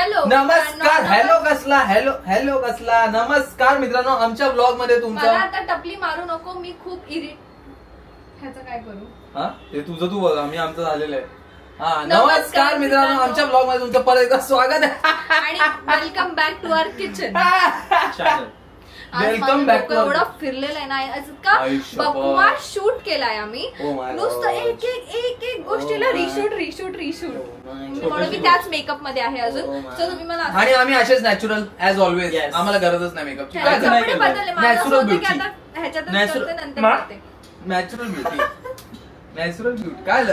Hello नमस्कार. Hello कसला नमस्कार मित्रांनो, आमच्या ब्लॉग मध्ये तुमचं. मला आता टपली मारू नको, मी खूप ह्याचं काय करू. हा ते तुझं तू बघ, आम्ही आमचं झालेलं आहे. हा नमस्कार मित्रांनो, आमच्या ब्लॉग मध्ये तुमचं परत एकदा स्वागत आहे आणि welcome back to our kitchen. Welcome back to. एवढा फिरलेला आहे ना, इतका बकवास शूट केलाय आम्ही. नुसतं एक एक गोष्टीला रिशूट म्हणून मी त्याच मेकअप मध्ये आहे अजून. सो तुम्ही मला आणि आम्ही असेच नॅचरल ॲज ऑलवेज, आम्हाला गरजच नाही मेकअपची. नॅचरल ब्युटी काय.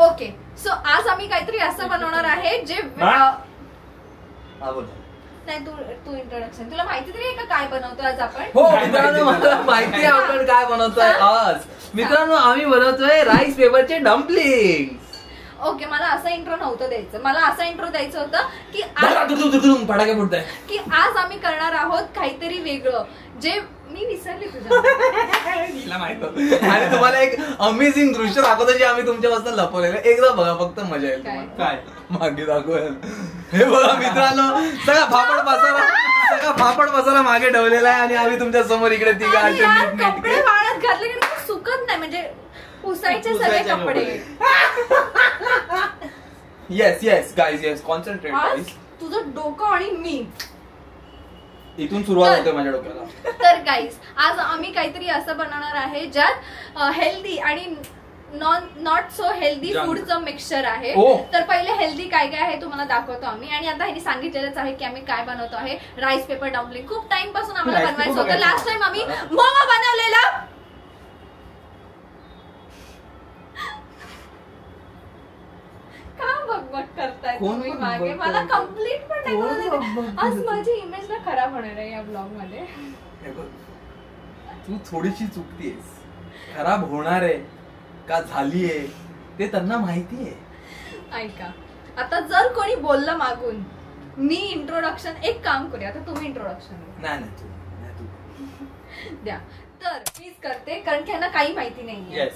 ओके, सो आज आम्ही काहीतरी असं बनवणार आहे जे नाही. तू इंट्रोडक्शन, तुला माहिती तरी आहे का काय बनवतो आज आपण. हो मित्रांनो, मला माहिती आहे आपण काय बनवतोय आज. मित्रांनो आम्ही बनवतोय राईस पेपरचे डम्पलिंग. ओके, मला असा इंट्रो नव्हतं द्यायचं. मला असा इंट्रो द्यायचं होतं की फटाके फुटताय की आज आम्ही करणार आहोत काहीतरी वेगळं, जे मी विसरले तुझ्या. आणि तुम्हाला एक अमेझिंग दृश्य दाखवतो जे आम्ही तुमच्यापासून लपवलेलं. एकदा बघा, फक्त मजा येईल. काय मागे दाखवेल. हे बघा मित्रांनो, सगळा फापड पसारा मागे ठेवलेला आहे आणि आम्ही तुमच्या समोर इकडे तिघा कपडे वाळत घातले की सुकत नाही, म्हणजे पुसायचे सगळे कपडे. Yes guys, yes concentrate guys. तुझं डोकं आणि मी इथून सुरुवात होते माझ्या डोक्याला. तर गाईज, आज आम्ही काहीतरी असं बनवणार आहे ज्यात हेल्दी आणि नॉट सो हेल्दी फूडचं मिक्सचर आहे. तर पहिले हेल्दी काय काय आहे तुम्हाला दाखवतो आम्ही. आणि आता ह्यांनी सांगितलेलंच आहे की आम्ही काय बनवतो आहे, राईस पेपर डम्पलिंग. खूप टाइम पासून आम्हाला बनवायचं होतं. लास्ट टाइम आम्ही मोमो बनवलेला. का बघ करताय तुम्ही मागे, मला कम्प्लीट पण नाही. आज माझी इमेज ना खराब होणार आहे या ब्लॉग मध्ये. तू थोडीशी चुकतीयस. खराब होणार आहे का झालीये ते त्यांना माहितीये. ऐका, आता जर कोणी बोललं मागून मी इंट्रोडक्शन, एक काम करूया, आता तुम्ही इंट्रोडक्शन द्या. तर मीच करते, कारण की ह्यांना काही माहिती नाहीये.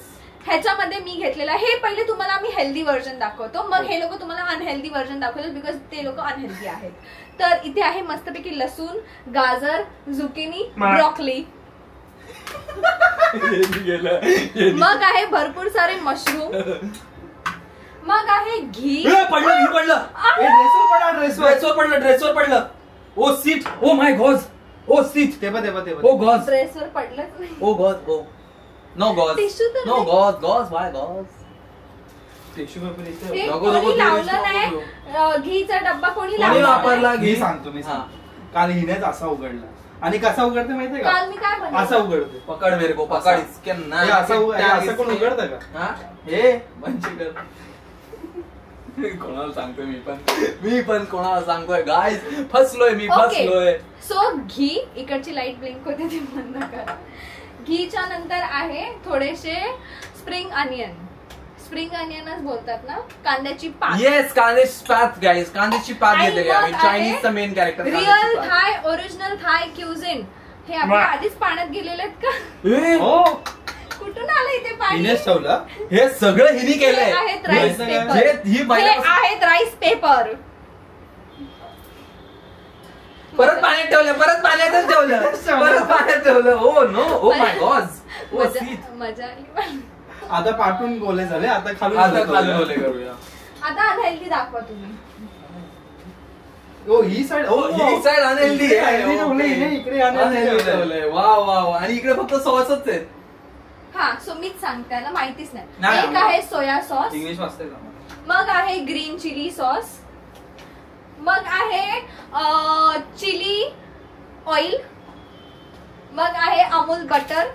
ह्याच्यामध्ये मी घेतलेलं हे पहिले तुम्हाला आम्ही हेल्दी व्हर्जन दाखवतो, मग हे लोक तुम्हाला अनहेल्दी व्हर्जन दाखवतात, बिकॉज ते लोक अनहेल्दी आहेत. तर इथे आहे मस्तपैकी लसूण, गाजर, झुकिनी, ब्रॉकली. मग आहे भरपूर सारे मशरूम. मग आहे घी. ड्रेसवर पडलं. Oh shit, oh my god, oh shit. ते ओ गॉड, ड्रेसवर पडलंच नाही. Oh god, oh no gosh, no gosh, why gosh. Tissue paper इथे कोणी लावलं नाही. घीचा डब्बा कोणी वापरला. घी सांगतो मी. काल हिनेच असा उघडला. आणि कसा उघडते माहितीये का? काल मी काय बनवलं, असा उघडते. पकड मेरे को, पकड. असं कोण उघडतं का? हे मंचिकर. कोणाला सांगतोय मी पण कोणाला सांगतोय. गाईज फसलोय मी. सो घी, इकडची लाईट ब्लिंक होते ती बंद करा. घीच्या नंतर आहे थोडेसे स्प्रिंग अनियनच बोलतात ना, कांद्याची पात. येस, कांद्याची पात गाईज, कांद्याची पात घेतली आम्ही. चायनीजचा मेन कॅरेक्टर. रिअल थाय, ओरिजिनल थाय क्युझिन. हे आपण आधीच पाण्यात गेलेले आहेत का? कुठून आलं इथे पाणी? हे सगळं हिने केलंय. आहेत राईस पेपर. परत पाण्यात ठेवलं. Oh no, oh my god. मजा आली. आता पाठून बोले झाले, आता खालून बोले करूया. आता अनहेल्दी दाखवा तुम्ही. ही साइड अनहेल्दी आहे. इकडे अनहेल्दी. वा. आणि इकडे फक्त सॉसच आहेत. हा, सो मीच सांगते ना, माहितीच नाही. एक आहे सोया सॉस. इंग्लिश वाचते. मग आहे ग्रीन चिली सॉस. मग आहे चिली ऑइल. मग आहे अमूल बटर.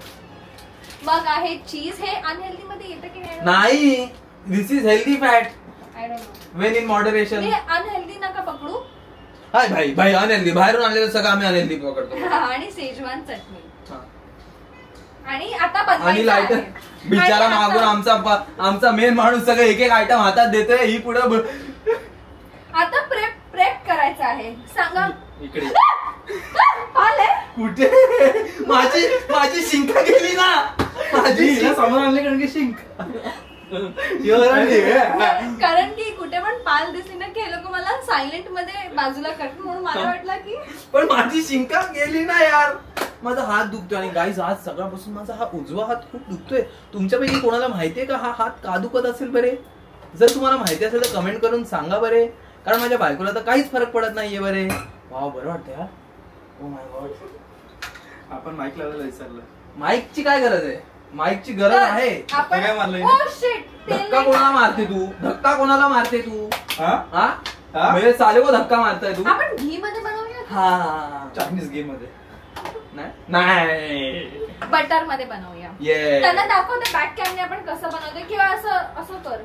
मग आहे चीज. हे अनहेल्दी मध्ये येतं की नाही? This is healthy fat. I don't know, when in moderation. हे अनहेल्दी नका पकडू. हाय भाई अनहेल्दी. बाहेरून आणलेलं सगळं आम्ही अनहेल्दी पकडतो. आणि शेजवान चटणी. आणि आता आणि लायटर बिचारा मागून आमचा मेन माणूस सगळं एक एक आयटम हातात देतोय. ही पुढे आता प्रेप करायचं आहे. सांगा इकडे. आले कुठे? माझी शिंक गेली ना. माझी समोर आणली कारण की शिंक. कारण की कुठे पण पाल दिसली ना कारण की हे लोक मला सायलेंट मध्ये बाजूला करतात म्हणून मला वाटलं की पण माझी शिंका गेली ना यार. माझा हात दुखतोय आणि गाईज आज सकाळपासून माझा हा उजवा हात खूप दुखतोय. तुमच्यापैकी कोणाला माहितीये का हा हात का दुखत असेल बरे? जर तुम्हाला माहिती असेल तर कमेंट करून सांगा बरे. कारण माझ्या बायकोला तर काहीच फरक पडत नाहीये बरे. वाव बरं वाटतं यार. ओ माय गॉड. आपण माईक लावायला विसरलं. माईकची काय गरज आहे? माईकची गरज आहे. काय मारलंय? धक्का कोणाला मारते तू? धक्का कोणाला मारते तू? हा म्हणजे चालेल को धक्का मारताय तू? आपण घी मध्ये बनवूया. हा चायनीज घी मध्ये नाही बटर मध्ये बनवूया. त्यांना दाखवते बॅक कॅमेरा आपण कसं बनवतोय किंवा असं असं कर.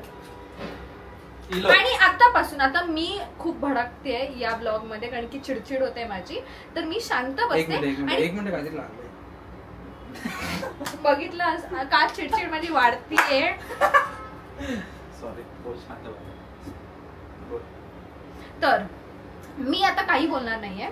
आणि आतापासून आता मी खूप भडकते या ब्लॉग मध्ये कारण की चिडचिड होते माझी. तर मी शांत बसते. एक मिनिट काहीतरी लागलंय. बघितलं का चिडचिड माझी वाढतीये. सॉरी. तर मी आता काही बोलणार नाहीये.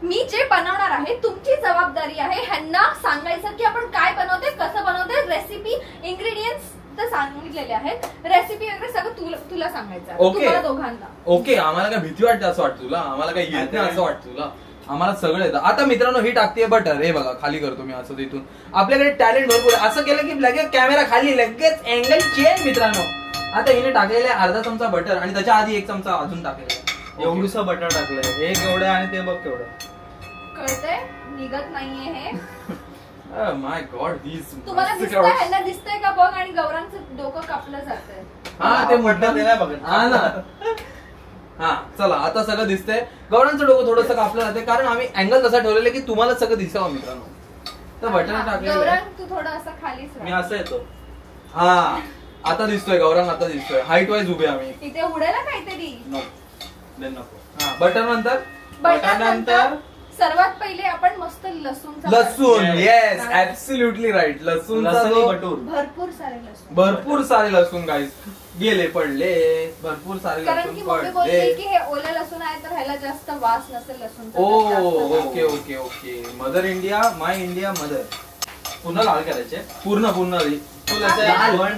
मी जे बनवणार आहे तुमची जबाबदारी आहे ह्यांना सांगायचं की आपण काय बनवते कसं बनवते. रेसिपी इन्ग्रेडियंट्स तर सांगितलेले आहेत. रेसिपी वगैरे सगळं तुला सांगायचं तुम्हाला दोघांना. ओके. आम्हाला काय भीती वाटते असं वाटतं तुला? आम्हाला काय येत नाही असं वाटतं तुला? आम्हाला सगळं येतं. आता मित्रांनो ही टाकते बटर. हे बघा खाली करतो मी असं तिथून. आपल्याकडे टॅलेंट भरपूर आहे. असं केलं की लगेच कॅमेरा खाली लगेच अँगल चेंज मित्रांनो. आता हिने टाकलेले अर्धा चमचा बटर आणि त्याच्या आधी 1 चमचा अजून टाकलेला. एवढूसा बटर टाकलंय. एक एवढं आणि ते बघ केवढं. कळतंय निघत नाहीये हे. माय गॉड. तुम्हाला दिसतंय ह्यांना दिसतंय का बघ. आणि गौरांचं डोकं कापलं जातंय. हा ते म्हटलं ते नाही बघत. हा ना. हा चला आता सगळं दिसतंय. गौरांचं डोकं थोडंसं कापलं जाते कारण आम्ही अँगल तसा ठेवलेला की तुम्हाला सगळं दिसावं मित्रांनो. तर बटर टाकलेलं. गौरांग तू थोडं असं खालीच मी असं येतो. हा आता दिसतोय गौरांग. आता दिसतोय. हाईट वाईज उभे आम्ही. इथे उडेल काहीतरी. नको. हा बटर नंतर. बटर नंतर सर्वात पहिले आपण मस्त लसूण. Yes absolutely right. लसूणचा भरपूर सारे लसूण गाईस गेले पडले. भरपूर सारे कारण की मम्मी बोलली की हे ओले लसूण आहे तर ह्याला जास्त वास नसेल लसूण. Okay okay okay. Mother India my India mother. पूर्ण लाल करायचे. पूर्ण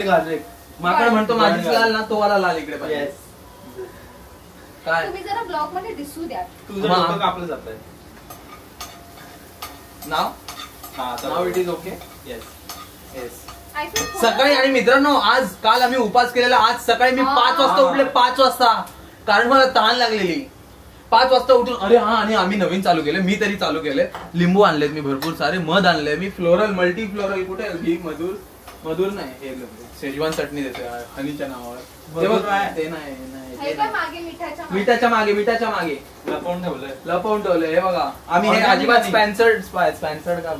गार्लिक. माकड म्हणतो माझीच लाल ना तो वाला लाल इकडे पाहिजे. काय तुम्ही जरा ब्लॉग मध्ये दिसू द्या. तुझं डोकं कापलं जातंय. Now it is okay. Yes yes. सकाळी आणि मित्रांनो काल आम्ही उपास केलेला. आज सकाळी मी 5 वाजता उठले. 5 वाजता कारण मला तहान लागलेली. 5 वाजता उठून अरे हा. आणि आम्ही नवीन चालू केले. मी तरी चालू केले. लिंबू आणलेत मी भरपूर सारे. मध आणले मी. फ्लोरल मल्टी फ्लोरल कुठे घी मधुर नाही हे शेजवान चटणी देते हनीच्या नावावर. ते नाही मिठाच्या मागे लपवून ठेवलंय. हे बघा आम्ही हे अजिबात स्पॉन्सर्ड का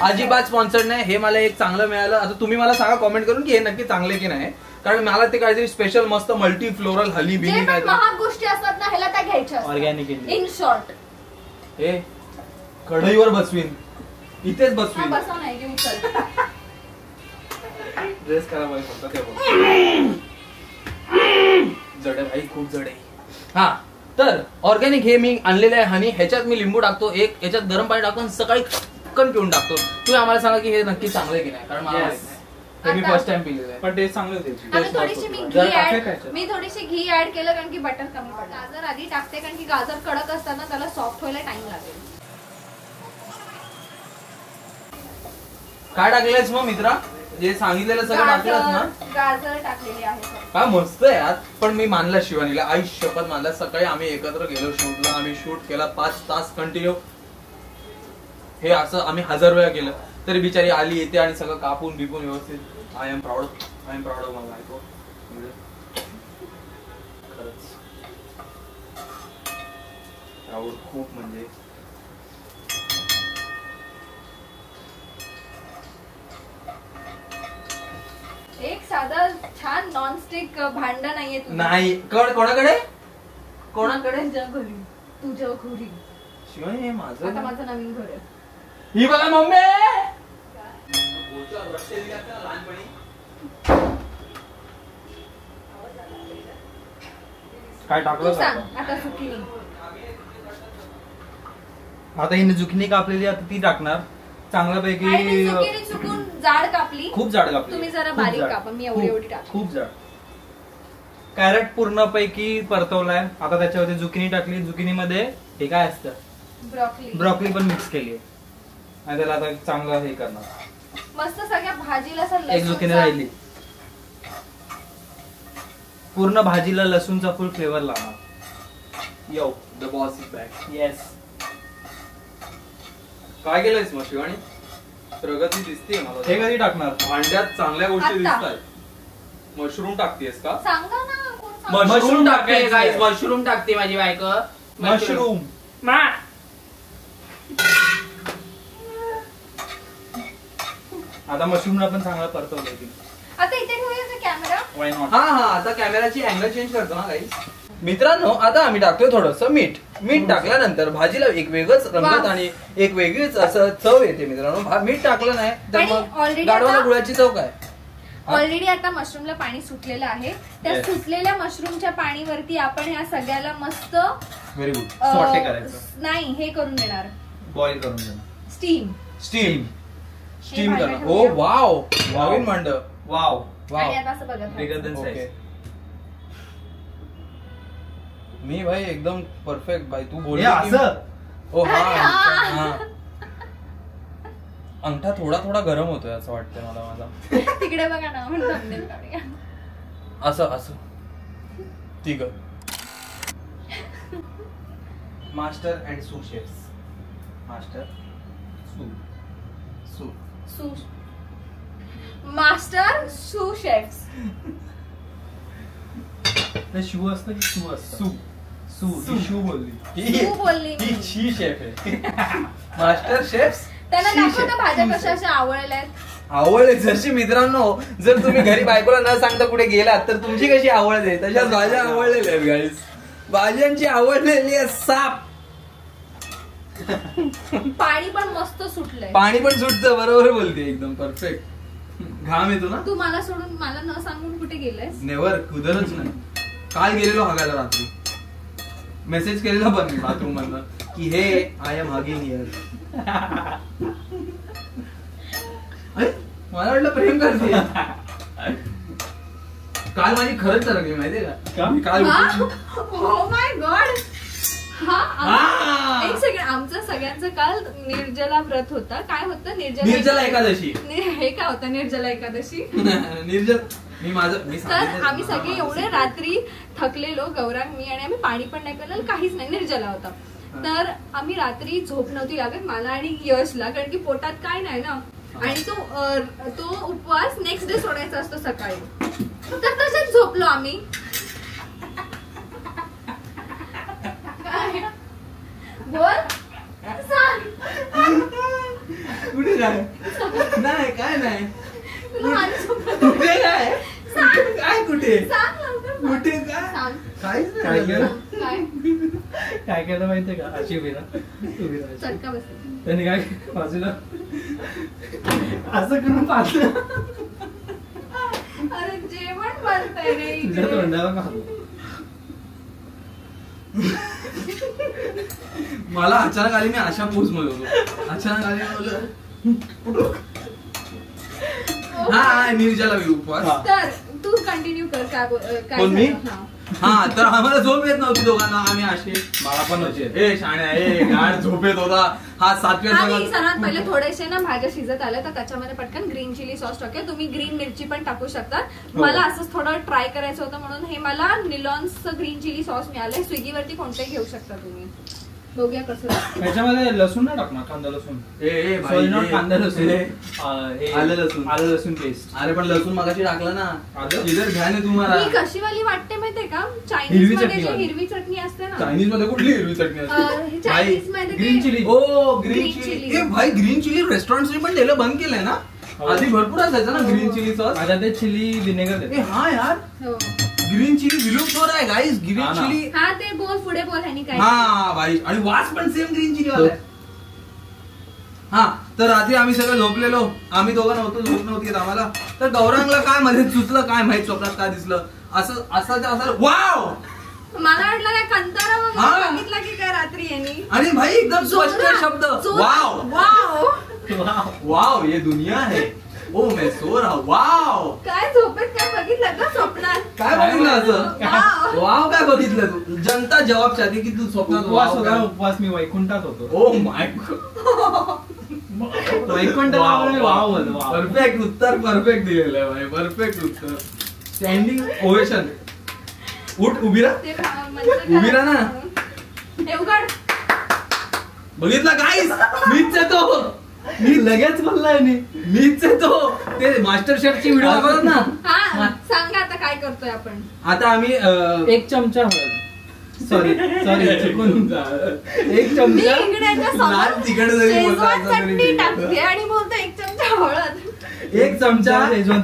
अजिबात स्पॉन्सर्ड नाही. हे मला एक चांगलं मिळालं. आता तुम्ही मला सांगा कॉमेंट करून की हे नक्की चांगले की नाही. कारण मला ते काहीतरी स्पेशल मस्त मल्टी फ्लोरल हनी बिनी काय गोष्टी असतात ना ह्याला त्या घ्यायच्या ऑर्गॅनिक. इन शॉर्ट हे कढईवर बसवीन. इथेच बसवीन. ड्रेस करा फक्त ते जड आहे भाई खूप जड आहे. हा तर ऑर्गॅनिक हे मी आणलेलं आहे हनी. ह्याच्यात मी लिंबू टाकतो. ह्याच्यात गरम पाणी टाकून सकाळी खटकन पिऊन टाकतो. तुम्ही आम्हाला सांगा की हे नक्की चांगलं आहे की नाही. कारण मला मी फर्स्ट टाइम पिलेलं आहे. पण टेस्ट चांगलं होते. मी थोडीशी घी ऍड केलं कारण की बटर कमी पडलं. गाजर आधी टाकते कारण की गाजर कडक असताना त्याला सॉफ्ट व्हायला टाइम लागेल. काय टाकलेस मग मित्रा? जे सांगितलेलं सगळं टाकलंस ना. गाजर टाकलेली आहे. काय मस्त आहे यार. पण मी मानला शिवानीला. आई शपथ मानला. सकाळी आम्ही एकत्र गेलो शूटला. आम्ही शूट केला 5 तास कंटिन्यू. हे असं आम्ही 1000 वेळा केलं तरी बिचारी आली येते आणि सगळं कापून बिपून व्यवस्थित. आय एम प्राऊड ऑफ माय बायको. खरंच प्राऊड खूप. म्हणजे एक साधा छान नॉनस्टिक भांडं नाहीये नाही. कोणाकडे तुझ्या घरी शिवानी हे माझं आता माझं नवीन घर आहे. ही बघा मम्मी काय टाकलं आता zucchini. आता ही जुकिनी कापलेली आता ती टाकणार चांगल्यापैकी. चुकून जाड कापली. खूप जाड कापली. तुम्ही जरा बारीक कापा. मी एवढी टाक. खूप जाड. कॅरेट पूर्णपैकी परतवलाय. आता त्याच्यावरती जुकिनी टाकली. जुकिनी मध्ये हे काय असतं, ब्रॉकली पण मिक्स केली आहे आणि त्याला आता चांगलं हे करणार. मस्त सगळ्या भाजीला एक जुकिनी राहिली. पूर्ण भाजीला लसूणचा फुल फ्लेवर लावणार. Yo the boss is back. Yes. काय केलंयस मग शिवानी? प्रगती दिसते मला. हे कधी टाकणार? अंड्यात चांगल्या गोष्टी दिसतात. मशरूम टाकतेस का? सांगा ना. मशरूम टाकते गाईस, मशरूम टाकते माझी बायको. मशरूम. आता मशरूमला पण चांगला परतवलं. आता इथे ठेवूया कॅमेरा. Why not. हा आता कॅमेराची अँगल चेंज करतो ना गाईस. मित्रांनो आता आम्ही टाकतोय थोडंसं मीठ टाकल्यानंतर भाजीला एक वेगळंच रंगत आणि एक वेगळीच असं चव येते मित्रांनो. मीठ टाकलं नाही तर मग गाढवाला गुळाची चव काय. ऑलरेडी आता मशरूमला पाणी सुटलेलं आहे. त्या सुटलेल्या मशरूमच्या पाणीवरती आपण ह्या सगळ्याला मस्त व्हेरी गुड सॉटे करायचं. नाही हे करून देणार, बॉईल करून देणार. स्टीम करणार. ओ वाव नवीन मांड. वाव आणि आता असं बघा बिगर देन साइज. मी भाई एकदम परफेक्ट भाई. तू बोल असं. ओ हा अंगठा थोडा थोडा गरम होतोय असं वाटतंय मला माझा. तिकडे बघा ना म्हणून thumbnail काढूया. असं ठीक आहे. मास्टर अँड सू शेफ्स. मास्टर मास्टर सू शेफ्स. ते शू असतं की शू असतं? शू बोलली. सू बोलली. ही शेफ आहे. Master chefs. त्यांना दाखवता भाज्या कशा अशा आवडले जशी. मित्रांनो जर तुम्ही घरी बायकोला न सांगता कुठे गेलात तर तुमची कशी आवडते तशाच भाज्या आवडलेल्या आहेत गाईस. भाज्यांची आवडलेली आहे साप. पाणी पण मस्त सुटलंय. पाणी पण सुटतं. बरोबर बोलते एकदम परफेक्ट. घाम येतो ना. तू मला सोडून मला न सांगून कुठे गेलायस? नेव्हर कुदरच नाही. काल गेलेलो हागायला रात्री. मेसेज केलेला पण मी बाथरूम मधनं की हे आय एम हगिंग हिअर. मला वाटलं प्रेम करते. काल माझी खरंच तरंगली माहितीये का? काल ओ माय गॉड. एक सेकंड. आमचं सगळ्यांचं काल निर्जला व्रत होता. काय होतं? निर्जला एकादशी. हे काय होतं निर्जला एकादशी? निर्जल तर आम्ही सगळे एवढे रात्री थकलेलो, गौरांग मी, आणि आम्ही पाणी पण नाही पिलं, काहीच नाही, निर्जला होता. तर आम्ही रात्री झोप नव्हती लागत मला आणि यशला, कारण की पोटात काय नाही ना. आणि तो उपवास नेक्स्ट डे सोडायचा असतो सकाळी. तर तसंच झोपलो आम्ही. बोल सांग. कुठे काय नाही काय नाही कुठे काय काय कुठे सांग लवकर. कुठे काय काहीच नाही. काय केलं माहितीये का? अशी चटका बसला. त्यांनी काय बाजूला असं करून पाहतो. अरे जेवण बनतंय रे. तुझ्या तोंडाला खातो. मला अचानक आली. मी अशा पोज मध्ये होतो. अचानक आली हा निर्जला उपवास. तर तू कंटिन्यू कर. काय मी हा तर आम्हाला झोप येत नव्हती दोघांना. आम्ही असे मला पण होते. ए शाण्या गाड झोप येत होता. हा 7व्या सर्वात पहिले थोडेसे ना भाज्या शिजत आल्या तर त्याच्यामध्ये पटकन ग्रीन चिली सॉस टाकूया. तुम्ही ग्रीन मिरची पण टाकू शकता. मला असंच थोडं ट्राय करायचं होतं म्हणून हे मला निलॉन्सचं ग्रीन चिली सॉस मिळालंय. स्विगीवरती कोणतेही घेऊ शकता तुम्ही. बघूया कसं. त्याच्यामध्ये लसूण नाही टाकणार. कांदा लसूण. कांदा लसूण. आलं लसूण पेस्ट. अरे पण लसूण मगाशी टाकलं ना. इधर घ्या ना तुम्हाला. ही कशी वाली वाटते माहितीये का? चायनीज मध्ये जी हिरवी चटणी असते ना. चायनीज मध्ये कुठली हिरवी चटणी असते? चायनीज मध्ये ग्रीन चिली. ओ ग्रीन चिली. ए भाई ग्रीन चिली रेस्टॉरंट पण द्यायला बंद केलंय ना. आधी भरपूर असायचं ना ग्रीन चिली सॉस. आता ते चिली विनेगर देते. हा यार ग्रीन चिली विलुप्त हो रहा है गाइस. Green chilli. हा ते बोल पुढे बोल. ह्यानी काय. हा भाई आणि वास पण सेम ग्रीन चिली वाला आहे. हा तर रात्री आम्ही सगळं झोपलेलो. आम्ही दोघं नव्हतो. झोप नव्हती आम्हाला. तर गौरांगला काय मध्ये सुचलं काय माहित स्वप्नात काय दिसलं असं वाव. मला वाटलं काय कंटाळा वगैरे बघितला की काय रात्री यांनी. आणि भाई एकदम स्पष्ट शब्द वाव वाव वाव ये दुनिया है. ओ मैं सो रहा. वाव, काय झोपेत काय बघितलं का स्वप्नात? काय बघितलं असं? वाव, काय बघितलं तू? जनता जवाब चाहती की तू स्वप्नात उपवास होता. उपवास मी वैकुंठात होतो. ओ माय वैकुंठात वाव बोल. परफेक्ट उत्तर, परफेक्ट दिलेलं आहे भाई, परफेक्ट उत्तर. Standing ovation. उठ, उभी राहा, उभी राहा ना. हे उघड. बघितलं गाईस, मीच आहे तो. मी लगेच बोललाय. मीच आहे तो. ते मास्टर शेफची व्हिडिओ दाखवतात ना. हा, सांगा आता काय करतोय आपण. आता आम्ही 1 चमचा हळद. सॉरी चुकून. 1 चमचा लाल तिखट जरी शेजवान चटणी टाकते आणि बोलतो 1 चमचा हळद. 1 चमचा शेजवान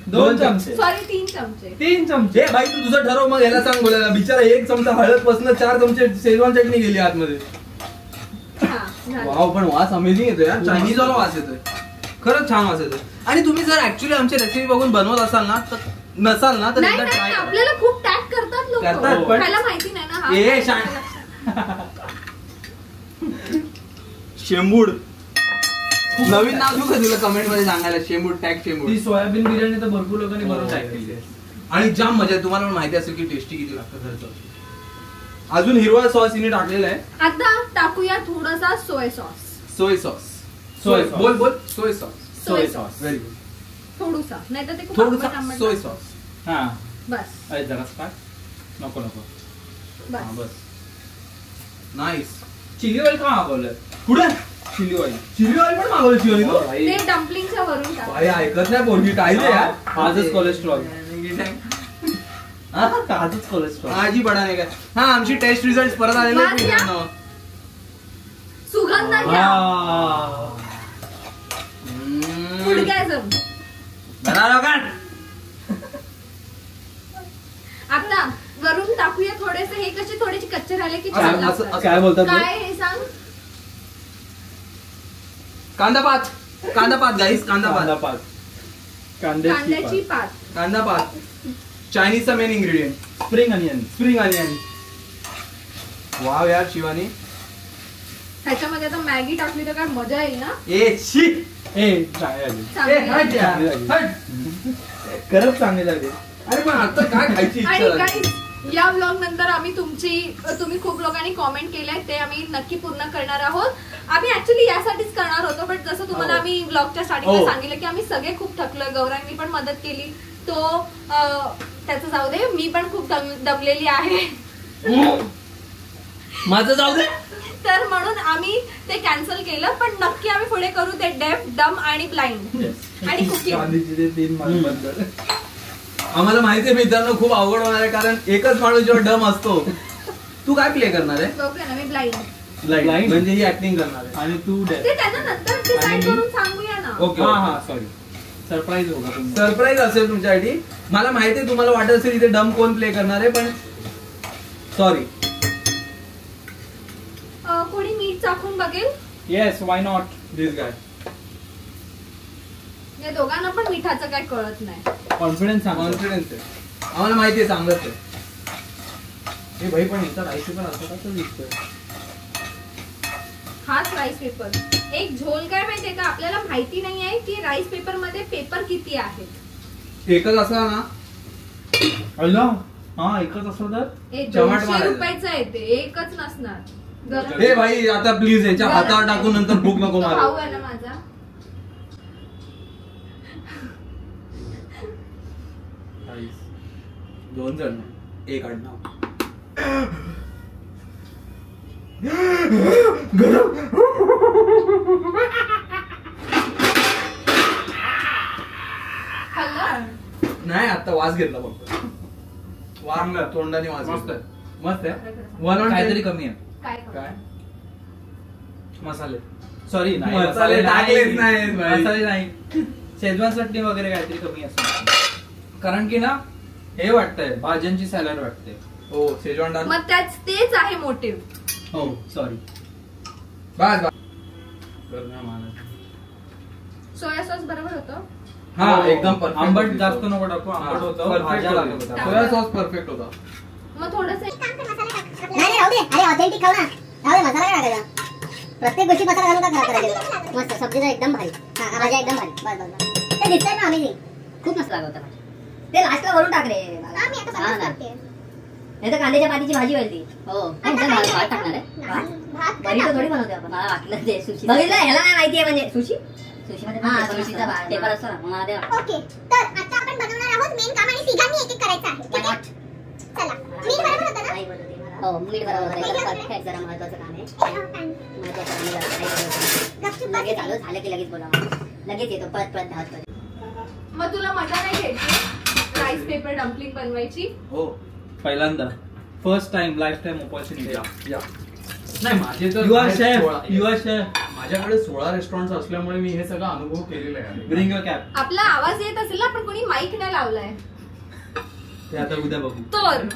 2 चमचे. सॉरी 3 चमचे. 3 चमचे. भाई तू तुझं ठरव, मग याला सांग बोलायला. बिचारा 1 चमचा हळद पासून 4 चमचे शेजवान चटणी गेली आतमध्ये. वाव, पण वास अमेझिंग येतोय यार. चायनीज वाला वास येतोय, खरंच छान वास येतोय. आणि तुम्ही जर ऍक्च्युअली आमची रेसिपी बघून बनवत असाल ना तर एकदा ट्राय करा. आपल्याला खूप टॅग करतात लोक, पण त्याला माहिती नाही ना. शेंबूड नवीन नाव देऊ का तुला कमेंट मध्ये सांगायला? शेंबूड, टॅग शेंबूड. ती सोयाबीन बिर्याणी तर भरपूर लोकांनी बनवून टाकली आणि जाम मजा आहे. तुम्हाला पण माहिती असेल की टेस्टी किती लागतं घरचं. अजून हिरवा सॉस हिने टाकलेला आहे. आता टाकूया थोडासा सोय सॉस. सोय सॉस. सोय बोल बोल. सोय सॉस. सोय सॉस व्हेरी गुड. थोडूसा, नाही तर ते खूप थोडंसं आंबट सोय लागतं. सॉस. हा बस अरे जरास टाक. नको बस. बस. नाईस. चिली ऑइल का मागवलं? कुठे? Chilli oil. चिली ऑइल पण मागवलं. चिली ते डम्पलिंगच्या वरून टाक. भाई ऐकत नाही पोरगी. काय ते यार, आजच कोलेस्ट्रॉल. आजच कोलेस्ट्रॉल. आजी बडा नाही काय. हा, आमची टेस्ट रिझल्ट परत आलेले आहेत मित्रांनो. सुगंध घ्या. फुडगॅझम. आता वरून टाकूया थोडेसे. हे कसे थोडेसे कच्चे राहिले की छान लागतात. काय बोलतात? काय हे सांग. कांदा पात. कांदा पात गाईस. कांदा पात. कांद्याची पात. कांदा पात चायनीजचा main ingredient. Spring onion. Spring onion. Wow यार शिवानी, ह्याच्यामध्ये आता मॅगी टाकली तर काय मजा येईल ना. ए शी. चांगली खरंच चांगली लागेल. अरे पण आता काय खायची इच्छा आणि झाली? गाईस, या ब्लॉग नंतर आम्ही तुम्ही खूप लोकांनी कॉमेंट केलंय, ते आम्ही नक्की पूर्ण करणार आहोत. आम्ही ऍक्च्युली यासाठीच करणार होतो, पण जसं तुम्हाला आम्ही ब्लॉगच्या स्टार्टिंगला सांगितलं की आम्ही सगळे खूप थकलोय. गौरांनी पण मदत केली, तो त्याचं जाऊ दे. मी पण खूप दमलेली आहे. माझं जाऊ दे. तर म्हणून आम्ही ते कॅन्सल केलं. पण नक्की आम्ही पुढे करू ते डेफ, डम आणि ब्लाइंड आणि कुकिंग. आम्हाला माहिती आहे मित्रांनो, खूप अवघड होणार आहे, कारण एकच माणूस जेव्हा डम असतो. तू काय प्ले करणार आहे? मी ब्लाइंड. ब्लाइंड म्हणजे ही ऍक्टिंग करणार आहे. आणि तू ते त्यांना नंतर डिसाइड करून सांगूया ना. ओके. हा सॉरी, सरप्राईज होगा. सरप्राईज असेल तुमच्यासाठी. मला माहिती आहे तुम्हाला वाटत असेल इथे डम कोण प्ले करणार आहे, पण सॉरी. कोणी मीठ चाखून बघेल? Yes, why not. This guy. या दोघांना पण मिठाचं काय कळत नाही. कॉन्फिडन्स आहे. आम्हाला माहिती आहे, सांगत आहे. हे भाई पण याचा राईस पेपर असं का दिसतोय? हाच राईस पेपर. एक झोल काय माहितीये का, आपल्याला माहिती नाही आहे की राईस पेपर मध्ये पेपर किती आहेत. एकच असला ना. अल्ला, हा एकच असलं तर 200 रुपयाचं आहे ते. एकच नसणार. हे भाई आता प्लीज याच्या हातावर टाकून नंतर भूक नको मारू. भाऊ आहे ना माझा. दोन जण, एक आडनाव. नाही आता वास घेतला फक्त. वांग तोंडाने वास घेतला. मस्त आहे. काहीतरी कमी आहे. काय मसाले? सॉरी, मसाले टाकलेच नाहीत. मसाले नाही. शेजवान चटणी वगैरे काहीतरी कमी असतं. कारण की ना हे वाटतंय भाज्यांची सॅलड वाटते. हो, शेजवान डाळ. मग तेच आहे मोटिव्ह. हो सॉरी. बस सोया सॉस बरोबर होतं. हा एकदम परफेक्ट. आंबट जास्त नको टाकू. आंबट होतं. सोया सॉस परफेक्ट होता. मग थोडंसं नाही राहू दे. अरे ऑथेंटिक खाऊ ना. राहू दे, मसाला काय टाकायचा? प्रत्येक गोष्टी मसाला घालून का खराब करायची मस्त सब्जीचा एकदम भारी हा भाजी एकदम भारी बस बस ते दिसतंय ना अमेझिंग खूप मस्त लागत होता ते लास्टला वरून टाकले आम्ही आता बनवत करते नाही तर कांद्याच्या पातीची भाजी होईल ती हो भात टाकणार आहे भात बरी तर थोडी बनवते आपण मला वाटलं ते सुशी बघितलं ह्याला नाही माहिती आहे म्हणजे सुशी सुशी मध्ये हा सुशीचा पेपर असतो ना मला ते ओके तर आता आपण बनवणार आहोत मेन काम आणि तिघांनी एक एक करायचं आहे ठीक आहे चला मीठ बरोबर होतं ना नाही बरोबर हो मीठ बरोबर आहे परफेक्ट जरा महत्त्वाचं काम आहे लगेच आलो झालं की लगेच बोला लगेच येतो परत धावत मग तुला मजा नाही घ्यायची राईस पेपर डम्पलिंग बनवायची हो पहिल्यांदा first time life time opportunity या नाही माझे तर माझ्याकडे 16 रेस्टॉरंट असल्यामुळे मी हे सगळं अनुभव केलेला आहे. ब्रिंग अ कॅप आपला आवाज येत असेल ना पण कोणी माईक नाही लावलाय ते आता उद्या बघू तर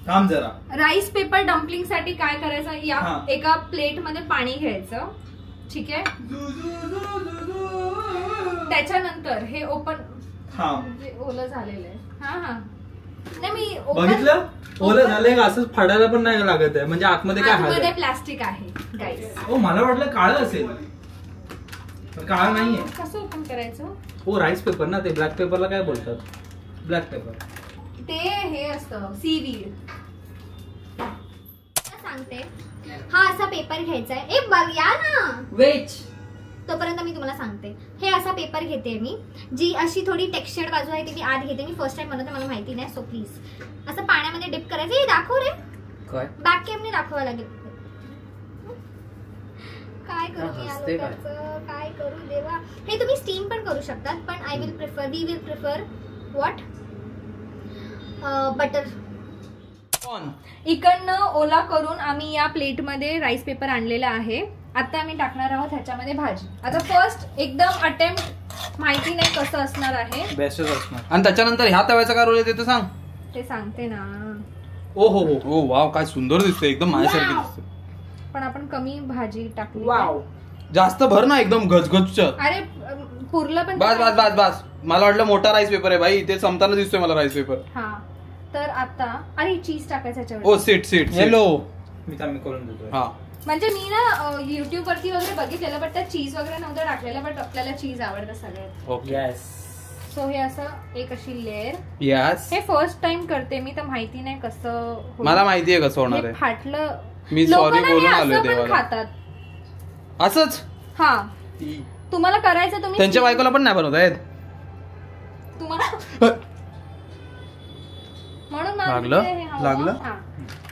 थांब जरा राईस पेपर डम्पलिंग साठी काय करायचं या एका प्लेट मध्ये पाणी घ्यायचं ठीक आहे त्याच्यानंतर हे ओपन ओलं झालेलं आहे हा हा नाही मी बघितलं ओलं झालंय का असं फाडायला पण नाही लागत आहे म्हणजे आतमध्ये काय आतमध्ये प्लास्टिक आहे गाईस ओ मला वाटलं काळं असेल पण काळं नाहीये कसं ओपन करायचं ओ राईस पेपर ना ते ब्लॅक पेपरला काय बोलतात ब्लॅक पेपर ते हे असतं सीवीड सांगते हा असा पेपर घ्यायचा आहे ए बघ या ना वेज तोपर्यंत मी तुम्हाला सांगते हे असा पेपर घेते मी जी अशी थोडी टेक्स्चर्ड बाजू आहे ती मी आत घेते मी फर्स्ट टाइम बनवते मला माहिती नाही सो प्लीज असं पाण्यामध्ये डिप करायचं हे दाखव रे काय बॅक कॅमने दाखवावं लागेल काय करू मी आलूचं काय करू देवा हे तुम्ही स्टीम पण करू शकतात पण we will prefer what butter इकडनं ओला करून आम्ही या प्लेटमध्ये राईस पेपर आणलेला आहे आता आम्ही टाकणार आहोत ह्याच्यामध्ये भाजी आता फर्स्ट एकदम अटेम्प्ट माहिती नाही कसं असणार आहे बेस्टच असणार आणि त्याच्यानंतर ह्या तव्याचा काय रोल येते ते सांग ते सांगते ना ओ हो हो ओ वाव काय सुंदर दिसते एकदम माझ्यासारखी दिसते पण आपण कमी भाजी टाकली वाव जास्त भर ना एकदम गजगजच अरे पुरलं पण बस बस बस बस मला वाटलं मोठा राईस पेपर आहे भाई ते संपताना दिसतोय मला राईस पेपर हा तर आता अरे चीज टाकायचं ओ ह्याच्यावर सीट हॅलो मी करून देतो हा म्हणजे मी ना युट्यूब वरती वगैरे बघितलेलं बट त्यात चीज वगैरे नव्हतं टाकलेलं बट आपल्याला चीज आवडतं सगळ्यात ओके यस सो हे असं एक अशी लेअर यस हे फर्स्ट टाइम करते मी तर माहिती नाही कसं होईल. मला माहिती आहे कसं होणार हे आहे फाटलं मी लोकं सॉरी ना बोलून हे आलोय असं पण देवाला खातात असंच हा तुम्हाला करायचं तुम्ही त्यांच्या बायकोला पण नाही बनवत आहेत तुम्हाला म्हणून मला लागलं? तिथे हे हवं. लागलं? हा.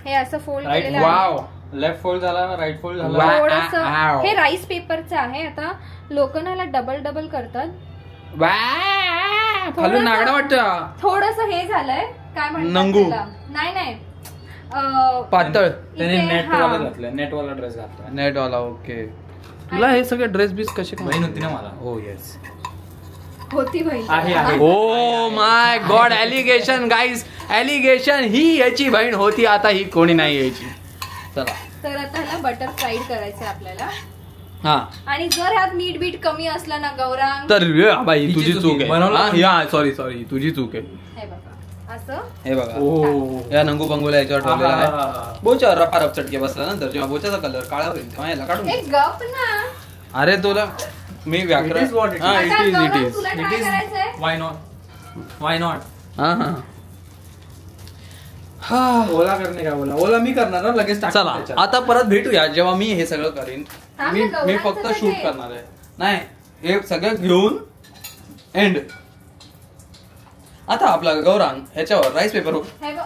हे असं फोल्ड Right. केलेलं आहे वाव लेफ्ट फोल्ड झाला राईट फोल्ड झाला Wow. थोडंसं हे राईस पेपरचं आहे आता लोक ना ह्याला डबल करतात खालून नागडा वाटतं थोडंसं हे झालंय काय म्हणतात नंगू. त्याला? नाही पातळ त्याने इथे- नेट हा. वाला घातलाय नेट वाला ड्रेस घातलाय नेट वाला ओके तुला हे सगळे ड्रेस बीस कसे बहीण होती ना मला हो येस होती बहीण आहे oh my god allegation guys allegation ही याची बहीण होती आता ही कोणी नाही यायची चला तर आता ह्याला बटर फ्राईड करायचंय आपल्याला हा आणि जर ह्यात मीठ बीट कमी असलं ना गौरांग तर बाई हिची तुझी चूक चूक आहे. आहे बनवलं हा, या सॉरी तुझी चूक आहे हे बघा असं हे बघा ओ या नंगू पंगूला याच्यावर ठेवलेला आहा. आहे बोच्यावर रफारफ चटके बसल्यानंतर जेव्हा बोच्याचा कलर काळा होईल तेव्हा याला काढून एक गप ना अरे तुला मी व्याकरण It is what it is. हा आता it is Gaurav, it is तुला इट काय इज करायचंय वाय नॉट हा हा ओला करणे का ओला मी करणार ना लगेच टाकतो चला त्याच्यात. आता परत भेटूया जेव्हा मी हे सगळं करीन थांब मी ना, मी गौरांचं फक्त सगळे. शूट करणार आहे नाही हे सगळं घेऊन एंड आता आपला गौरांग ह्याच्यावर राईस पेपर हे बघ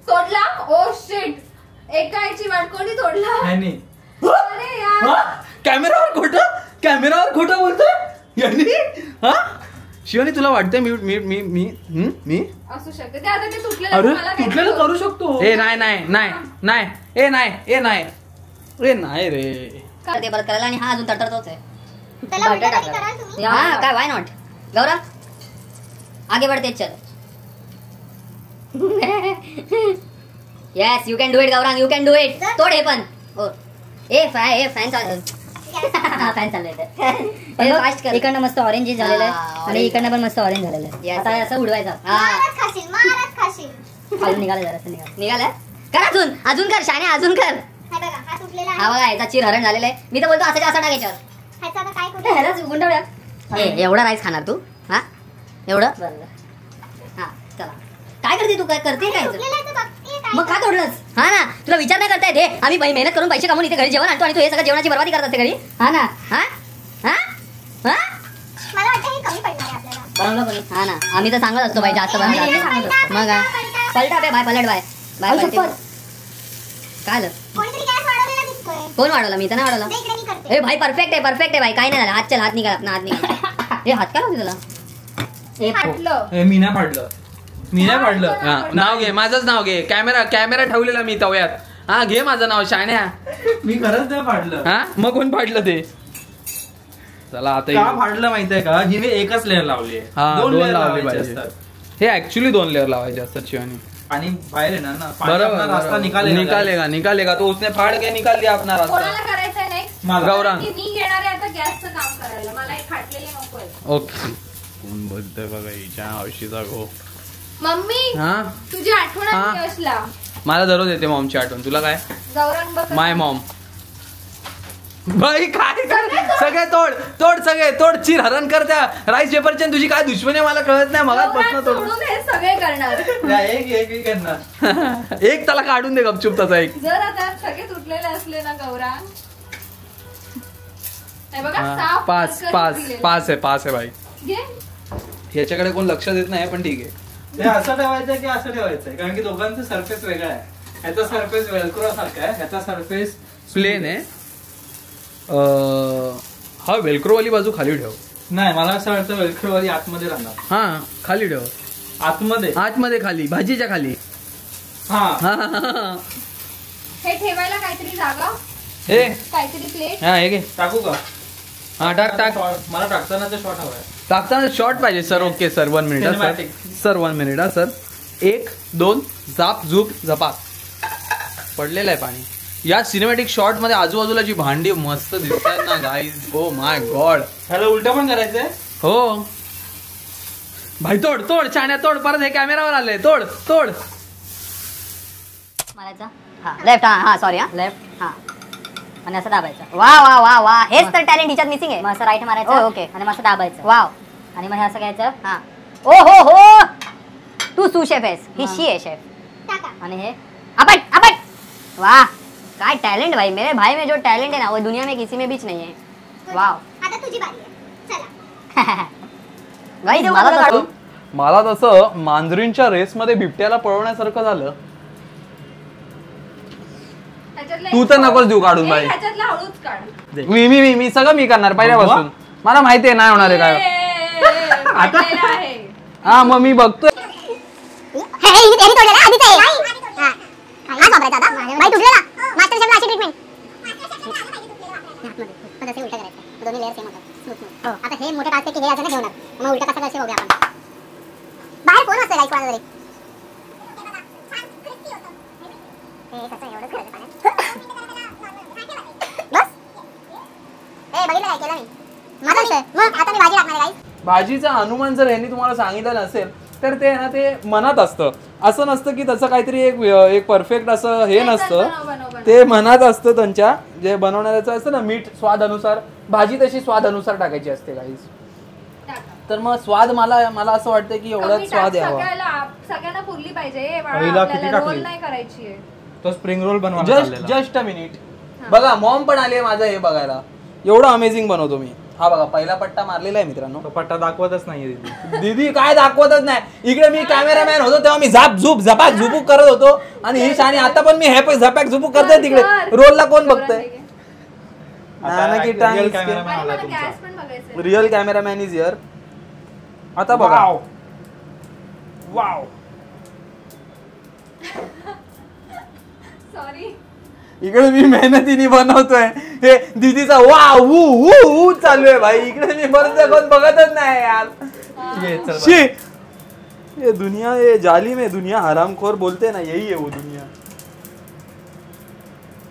तोडला ओ शिट एका याची वाट कोणी तोडला नाही अरे यार कॅमेरावर खोटं बोलतोय यांनी हा शिवानी तुला वाटतंय मी असू शकते ते आता ते तुटलेलं अरे, मला काही कुठल्याला करू शकतो ए नाही रे ते परत करायला आणि हा अजून तडतडतोच आहे त्याला उलटा तरी कराल तुम्ही. हा काय वाय नॉट गौरव आगे बढ़ते चल yes you can do it Gaurang you can do it तोड हे पण हो फॅन चालू फॅन चालू आहे फास्ट कर इकडनं मस्त ऑरेंज झालेलं आहे आणि इकडनं पण मस्त ऑरेंज झालेलं आहे आता असं उडवायचं मारच खाशील खालून निघालं जरा निघालं करा अजून कर शाने अजून कर हे बघा हा तुटला हा बघा याचा चीर हरण झालेला आहे. मी तर बोलतो असं असं टाकायच्यावर काय कुठे गुंडवड्या. एवढा राईस खाणार तू? हा एवढं बरं. हा चला काय करते तू? काय करते काय मग का तोडलंस? हा ना तुला विचार नाही करता येते? आम्ही मेहनत करून पैसे कमवून इथे घरी जेवण आणतो आणि तू हे सगळं जेवणाची बर्बादी करत असते घरी. हा ना हा हा हा मला वाटतं हे कमी पडणार आहे आपल्याला. बनवलं पण हा ना आम्ही तर सांगत असतो बाई जास्त बनवलं. मग पलटा बाय पलट बाय बाय पलटी. काय झालं? कोणीतरी गॅस वाढवलेला दिसतोय. कोण वाढवला? मी तर नाही वाढवला. ते इकडे मी करते. ए भाई परफेक्ट आहे भाई. काय नाही झालं. हात चल हात निघाल आपला हात निघाल. हे हात काय लावते तुला? मी नाही पाडलं. मी नाही पाडलं. नाव घे माझंच नाव घे. कॅमेरा ठेवलेला मी तव्यात. हा घे माझं नाव शाण्या. मी खरंच नाही पाडलं. हा मग कोण पाडलं ते? चला आता का फाडलं माहितीये का? हिने एकच लेअर लावली आहे. 2 लेअर लावायचे असतात. हे ऍक्च्युली 2 लेअर लावायचे असतात शिवानी. आणि बाहेर येणार ना बरोबर रास्ता निकालेगा तो उसने फाड़ के निकाल दिया अपना रास्ता. कोणाला करायचंय नेक्स्ट? गौरांग. मी घेणार आहे आता गॅसचं काम करायला. मला एक फाटलेले नकोय. ओके. कोण बोलतोय बघा हिच्या आयुष्याचा गो. मम्मी हा तुझी आठवण आली यशला. मला दररोज येते मॉमची आठवण. तुला काय? गौरांग बघ माय मॉम. भाई काय सगळे तोड सगळे तोड. चीर हरण कर त्या राईस पेपरच्या. तुझी काय दुश्मनी आहे मला कळत नाही. मला प्रश्न तोड. हे सगळे करणार. एक करणार. एक त्याला काढून दे गपचूप तसा एक. जर आता सगळे तुटलेले असले ना गौरांग. हे बघा साफ पाच आहे भाई. घे. याच्याकडे कोण लक्ष देत नाही पण ठीक आहे. हे असं ठेवायचं की असं ठेवायचंय? कारण की दोघांचं सरफेस वेगळा आहे. ह्याचा सरफेस वेलक्रो सारखा आहे. ह्याचा सरफेस प्लेन आहे. हा वेलक्रो वाली बाजू खाली ठेव. नाही मला असं वाटतं वेलक्रो वाली आतमध्ये राहणार. हा खाली ठेव. आतमध्ये खाली भाजीच्या खाली. हा हे ठेवायला काहीतरी जागा. हे काहीतरी प्लेट. हा हे घे. टाकू का? हा टाक. मला टाकताना शॉट हवाय. टाकताना शॉर्ट पाहिजे sir. Okay sir 1 minute sir 1 minute हा सर. 1 2 झाप झूप झपाक. पडलेलं आहे पाणी. या सिनेमॅटिक शॉट मध्ये आजूबाजूला जी भांडी मस्त दिसतात ना गाईज. O my God. ह्याला उलट पण करायचंय. हो भाई तोड छाण्या तोड. परत हे कॅमेरावर आलंय. तोड मारायचा. हा लेफ्ट. हा सॉरी हा लेफ्ट. हा आणि असं दाबायचं. वा हेच तर टॅलेंट हिच्यात मिसिंग आहे. मग असं राईट मारायचं. ओके आणि मग असं दाबायचं. वाव. आणि मग हे असं घ्यायचं. हा ओ हो तू सू शेफ आहेस. ही शी आहे शेफ. आणि हे आपण वाह काय टैलेंट भाई. मेरे भाई में जो टैलेंट है ना वो दुनिया में किसी में भी नहीं है. वाव. आता तुझी बारी आहे. चला मला तसं मांजरींच्या रेस मध्ये बिबट्याला पळवण्यासारखं झालं. तू तर नकोच देऊ काढून बाई. हळूच काढ. मी सगळं मी करणार पहिल्यापासून. मला माहिती आहे नाही होणार आहे काय. हा मग मी बघतोय. आता हे मोठे टाकते की हे असं नाही ठेवणार. मग उलट कसं कसे बघूया आपण. बाहेर कोण असतं लाईक कोणाला तरी. हे कसं एवढं खरं बस. ए बघितलं काय केलं मी. माझा विषय. मग आता मी भाजी टाकणार आहे. भाजीचा अनुमान जर यांनी तुम्हाला सांगितलं नसेल तर ते ना ते मनात असतं. असं नसतं की त्याचं काहीतरी एक परफेक्ट असं हे नसतं. ते मनात असतं त्यांच्या. जे बनवणाऱ्याचं असतं ना मीठ स्वाद अनुसार. भाजी तशी स्वाद अनुसार टाकायची असते गाईस. तर मग स्वाद मला असं वाटतं की एवढाच स्वाद यावा. सगळ्यांना पुरली पाहिजे. रोल नाही करायची. तो स्प्रिंग रोल बनवा. Just a minute. बघा मॉम पण आली माझं हे बघायला. एवढं अमेझिंग बनवतो मी. हा बघा पहिला पट्टा मारलेला आहे मित्रांनो. तो पट्टा दाखवतच नाहीये दीदी काय दाखवतच नाही. इकडे मी कॅमेरामॅन होतो तेव्हा मी झपाक झुपूक करत होतो. आणि ही शाणी आता पण मी हे झपाक झुपूक करतोय. तिकडे रोलला कोण बघतोय. Real cameraman is here. आता बघा. Wow sorry. इकडे मी मेहनतीने बनवतोय. हे दीदीचा वा वू चालू आहे भाई. इकडे मी कोण बघतच नाही यार. ये दुनिया ये जाली में दुनिया हरामखोर बोलते ना यही है वो दुनिया.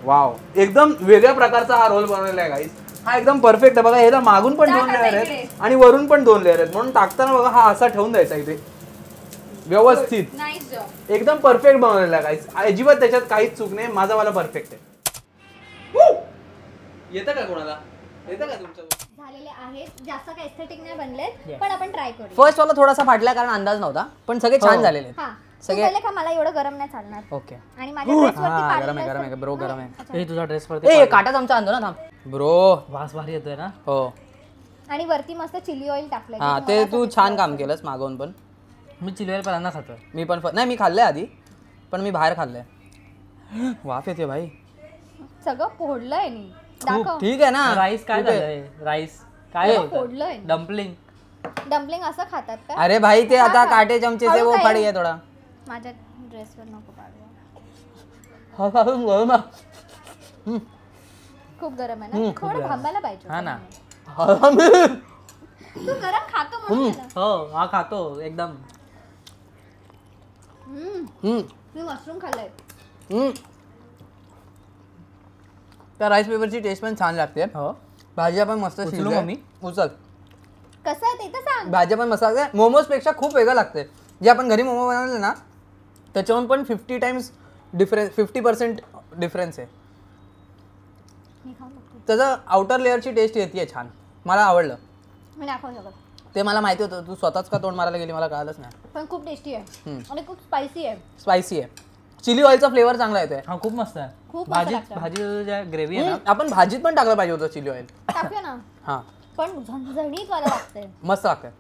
वाव एकदम वेगळ्या प्रकारचा हा रोल बनवलेला आहे गाईस. हा एकदम परफेक्ट आहे. बघा याला मागून पण 2 लेअर आहेत आणि वरून पण 2 लेअर आहेत. म्हणून टाकताना बघा हा असा ठेवून द्यायचा इथे व्यवस्थित. एकदम परफेक्ट बनवलेला आहे गाईस. अजिबात त्याच्यात काहीच चूक नाही. माझा परफेक्ट आहे. येतं का कोणाला? येतं का तुमच्या? झालेले आहेत, जास्त काही एस्थेटिक नाही बनलेत, पण आपण ट्राय करू. फर्स्ट वाला थोडासा फाटला कारण अंदाज नव्हता, पण सगळे छान झालेले. सगळे का मला एवढं गरम नाही चालणार. ओके. आणि माझ्या ड्रेसवरती गरम आहे ब्रो, गरम आहे. ए तुझा ड्रेस वरती ए काटा चमचा आणतो ना थांब ब्रो. वास भारी येतोय ना. हो. आणि वरती मस्त चिली ऑइल टाकलंय. हा ते तू छान काम केलंस मागवून. पण मी चिली ऑइल पहिल्यांदा खातोय. मी पण नाही, मी खाल्लंय आधी, पण मी बाहेर खाल्लंय. वाफ येते भाई. सगळं फोडलंय नी. दाखव. ठीक आहे ना. राईस काय झालंय? राईस काय फोडलंय? डम्पलिंग. डम्पलिंग असं खातात का? अरे भाई ते आता काटे चमचे से वो फट गया थोड़ा. माझ्या ड्रेसवर नको पाडू. खूप गरम आहे ना. थोडं थांबायला पाहिजे. हा ना. तू गरम खातो म्हणून. हो हा खातो एकदम. मी मशरूम खाल्लंय. त्या राईस पेपरची टेस्ट पण छान लागते. हो. भाज्या पण मस्त शिजल्या. मम्मी उचल. कसं आहे ते तर सांग. भाज्या पण मस्त लागते. मोमोज पेक्षा खूप वेगळं लागते. जे आपण घरी मोमो बनवले ना त्याच्याहून पण 50 टाइम्स डिफरन्स, 50% डिफरन्स आहे. त्याचं आउटर लेअरची टेस्ट येते छान. मला आवडलं. मी दाखवू शकत. ते मला माहिती होतं. तू स्वतःच का तोंड मारायला गेली मला कळालंच नाही. पण खूप टेस्टी आहे आणि खूप स्पायसी आहे. स्पायसी आहे. चिली ऑइलचा फ्लेवर चांगला येतोय. हा खूप मस्त आहे. खूप भाजी ज्या ग्रेव्ही आहे ना. आपण भाजीत पण टाकलं पाहिजे होतं चिली ऑइल. टाकूया ना. हा पण झणझणीत मला लागतंय. मस्त लागतंय.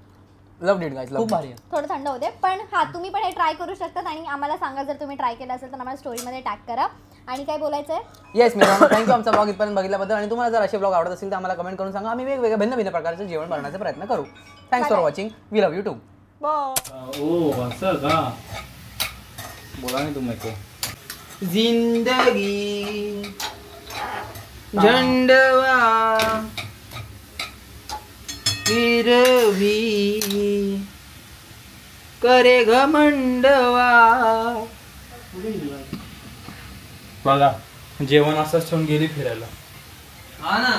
Love it guys. खूप भारी आहे. थोडं थंड होते. पण तुम्ही पण हे ट्राय करू शकतात आणि आम्हाला सांगा जर तुम्ही ट्राय केलं असेल तर आम्हाला स्टोरीमध्ये टॅग करा. आणि काय बोलायचं आहे? येस मित्रांनो, थँक्यू आमचा ब्लॉग इथपर्यंत बघितल्याबद्दल. आणि तुम्हाला जर असे ब्लॉग आवडत असेल तर आम्हाला कमेंट करून सांगा. आम्ही वेगवेगळ्या भिन्न प्रकारचे जेवण बनवण्याचा प्रयत्न करू. Thanks for watching. We love you too. ओ असं का बोला नाही तुम्ही को. जिंदगी झंडवा फिरवी करे घमंडवा. बघा जेवण असंच ठेवून गेली फिरायला. हा ना.